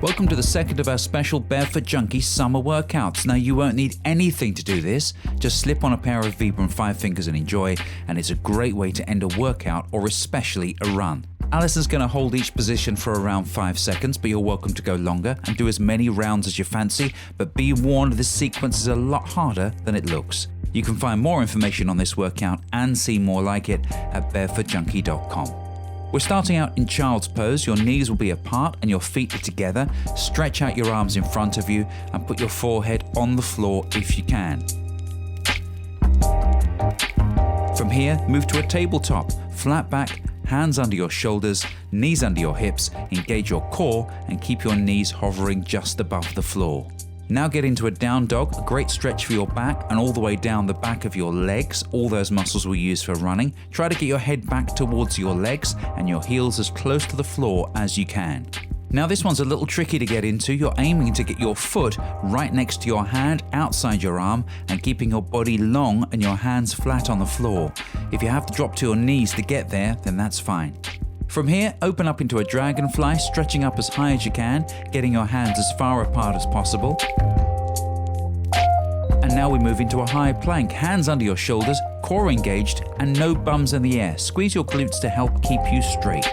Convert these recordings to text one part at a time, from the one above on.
Welcome to the second of our special Barefoot Junkie summer workouts. Now you won't need anything to do this, just slip on a pair of Vibram 5 fingers and enjoy, and it's a great way to end a workout or especially a run. Alison's going to hold each position for around 5 seconds, but you're welcome to go longer and do as many rounds as you fancy, but be warned this sequence is a lot harder than it looks. You can find more information on this workout and see more like it at barefootjunkie.com. We're starting out in child's pose. Your knees will be apart and your feet are together. Stretch out your arms in front of you and put your forehead on the floor if you can. From here, move to a tabletop. Flat back, hands under your shoulders, knees under your hips, engage your core and keep your knees hovering just above the floor. Now get into a down dog, a great stretch for your back and all the way down the back of your legs. All those muscles we use for running. Try to get your head back towards your legs and your heels as close to the floor as you can. Now this one's a little tricky to get into. You're aiming to get your foot right next to your hand outside your arm and keeping your body long and your hands flat on the floor. If you have to drop to your knees to get there, then that's fine. From here, open up into a dragonfly, stretching up as high as you can, getting your hands as far apart as possible. And now we move into a high plank, hands under your shoulders, core engaged, and no bums in the air. Squeeze your glutes to help keep you straight.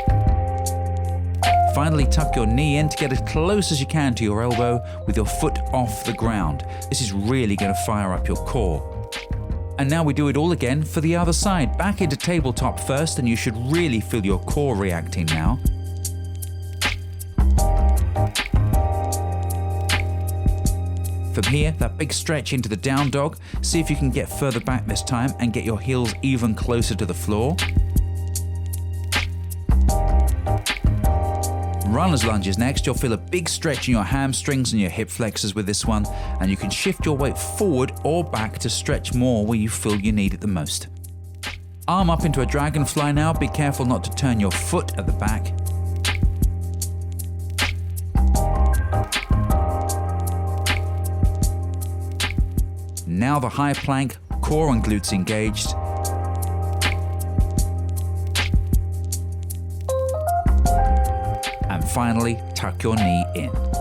Finally, tuck your knee in to get as close as you can to your elbow with your foot off the ground. This is really going to fire up your core. And now we do it all again for the other side. Back into tabletop first, and you should really feel your core reacting now. From here, that big stretch into the down dog. See if you can get further back this time and get your heels even closer to the floor. Runner's lunges next. You'll feel a big stretch in your hamstrings and your hip flexors with this one, and you can shift your weight forward or back to stretch more where you feel you need it the most. Arm up into a dragonfly now. Be careful not to turn your foot at the back. Now the high plank, core and glutes engaged. And finally, tuck your knee in.